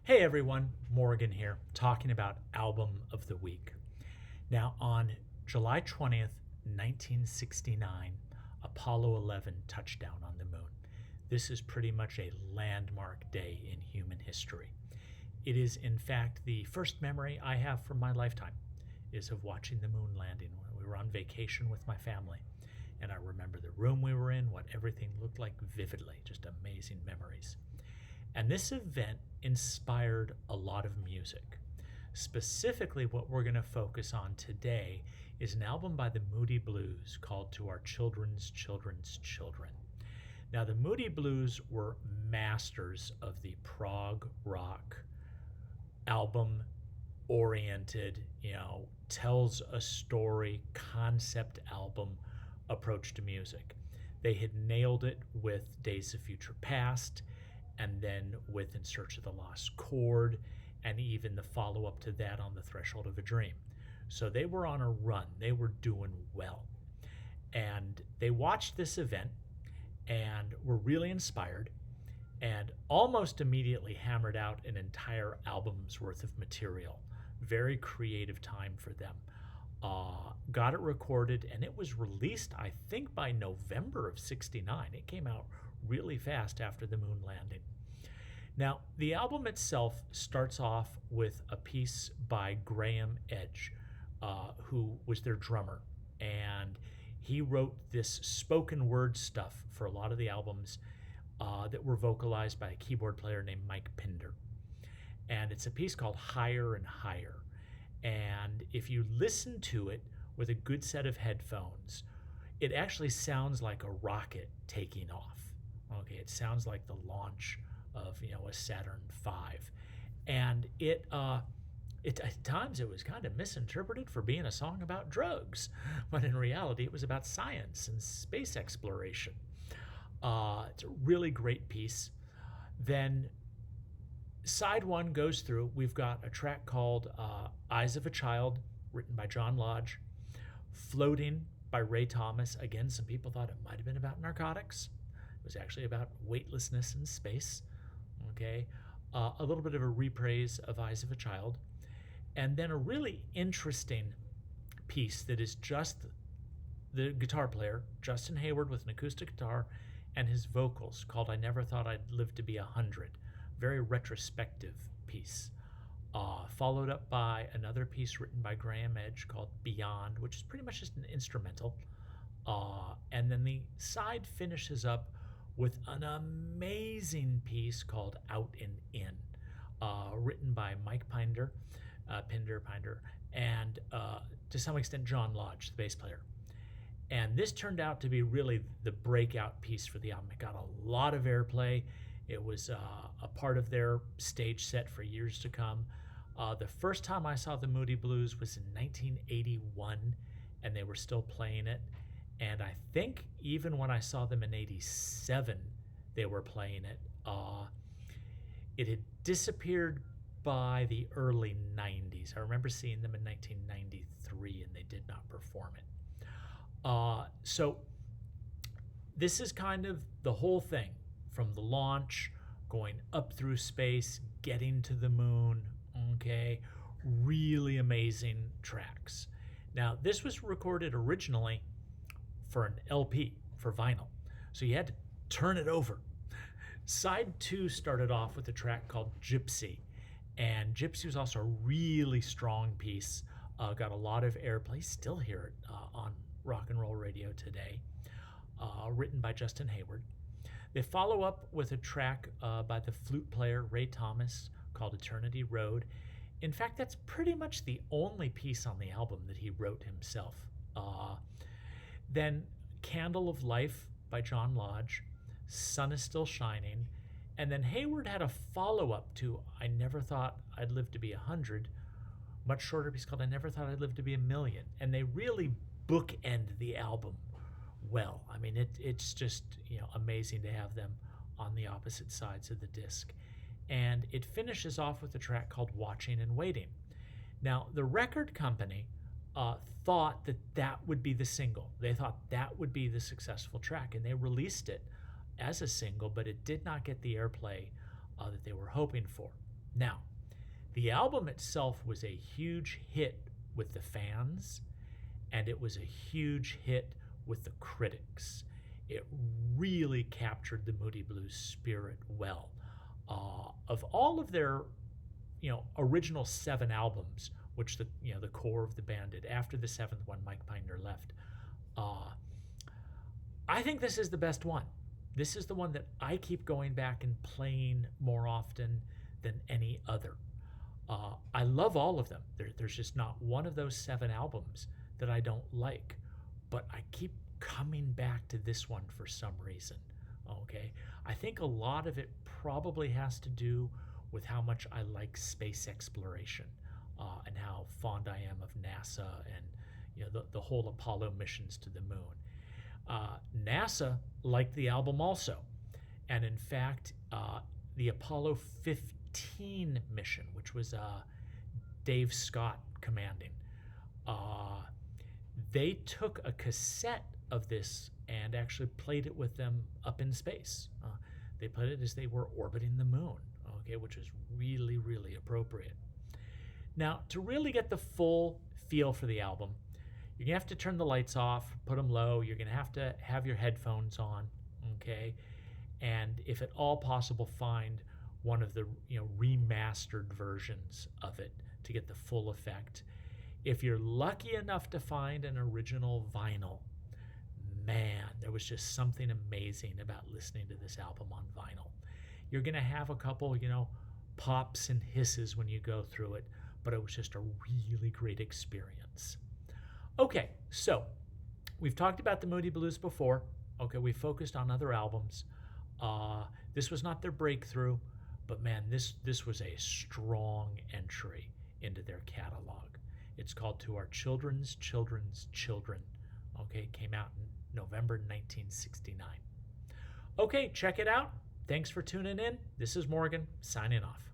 Hey everyone, Morgan here, talking about Album of the Week. Now, on July 20th, 1969, Apollo 11 touched down on the moon. This is pretty much a landmark day in human history. It is, in fact, the first memory I have from my lifetime is of watching the moon landing. We were on vacation with my family, and I remember the room we were in, what everything looked like vividly, just amazing memories. And this event inspired a lot of music. Specifically, what we're going to focus on today is an album by the Moody Blues called To Our Children's Children's Children. Now, the Moody Blues were masters of the prog rock album oriented, tells a story, concept album approach to music. They had nailed it with Days of Future Past, and then with In Search of the Lost Chord, and even the follow-up to that on The Threshold of a Dream. So they were on a run. They were doing well. And they watched this event and were really inspired and almost immediately hammered out an entire album's worth of material. Very creative time for them. Got it recorded, and it was released, I think, by November of '69. It came out really fast after the moon landing. Now, the album itself starts off with a piece by Graham Edge, who was their drummer, and he wrote this spoken word stuff for a lot of the albums that were vocalized by a keyboard player named Mike Pinder. And it's a piece called Higher and Higher. And if you listen to it with a good set of headphones, it actually sounds like a rocket taking off. Okay, it sounds like the launch of a Saturn V, and it at times it was kind of misinterpreted for being a song about drugs, but in reality it was about science and space exploration. It's a really great piece. Then side one goes through. We've got a track called Eyes of a Child, written by John Lodge, Floating by Ray Thomas. Again, some people thought it might have been about narcotics. It was actually about weightlessness in space. Okay, a little bit of a reprise of Eyes of a Child, and then a really interesting piece that is just the guitar player, Justin Hayward, with an acoustic guitar and his vocals, called I Never Thought I'd Live to Be 100. Very retrospective piece. Followed up by another piece written by Graham Edge called Beyond, which is pretty much just an instrumental. And then the side finishes up with an amazing piece called Out and In, written by Mike Pinder, and to some extent John Lodge, the bass player. And this turned out to be really the breakout piece for the album. It got a lot of airplay. It was a part of their stage set for years to come. The first time I saw the Moody Blues was in 1981, and they were still playing it. And I think even when I saw them in '87, they were playing it. It had disappeared by the early '90s. I remember seeing them in 1993, and they did not perform it. So this is kind of the whole thing, from the launch, going up through space, getting to the moon. Okay, really amazing tracks. Now, this was recorded originally for an LP, for vinyl. So you had to turn it over. Side 2 started off with a track called Gypsy. And Gypsy was also a really strong piece. Got a lot of airplay. Still hear it on rock and roll radio today. Written by Justin Hayward. They follow up with a track by the flute player Ray Thomas called Eternity Road. In fact, that's pretty much the only piece on the album that he wrote himself. Then Candle of Life by John Lodge, Sun is Still Shining, and then Hayward had a follow-up to I Never Thought I'd Live to Be 100, much shorter piece called I Never Thought I'd Live to Be a Million. And they really bookend the album well. I mean, it's just amazing to have them on the opposite sides of the disc. And it finishes off with a track called Watching and Waiting. Now, the record company thought that would be the single. They thought that would be the successful track, and they released it as a single, but it did not get the airplay that they were hoping for. Now, the album itself was a huge hit with the fans, and it was a huge hit with the critics. It really captured the Moody Blues spirit well. Of all of their, original 7 albums, which the core of the band did after the 7th one, Mike Piner left, I think this is the best one. This is the one that I keep going back and playing more often than any other. I love all of them. There's just not one of those 7 albums that I don't like, but I keep coming back to this one for some reason. Okay, I think a lot of it probably has to do with how much I like space exploration and how fond I am of NASA and the whole Apollo missions to the moon. NASA liked the album also, and in fact, the Apollo 15 mission, which was Dave Scott commanding, they took a cassette of this and actually played it with them up in space. They played it as they were orbiting the moon, okay, which is really, really appropriate. Now, to really get the full feel for the album, you're going to have to turn the lights off, put them low. You're going to have your headphones on, okay? And if at all possible, find one of the remastered versions of it to get the full effect. If you're lucky enough to find an original vinyl, man, there was just something amazing about listening to this album on vinyl. You're going to have a couple, pops and hisses when you go through it, but it was just a really great experience. Okay, so we've talked about the Moody Blues before. Okay, we focused on other albums. This was not their breakthrough, but man, this was a strong entry into their catalog. It's called To Our Children's Children's Children. Okay, came out in November 1969. Okay, check it out. Thanks for tuning in. This is Morgan, signing off.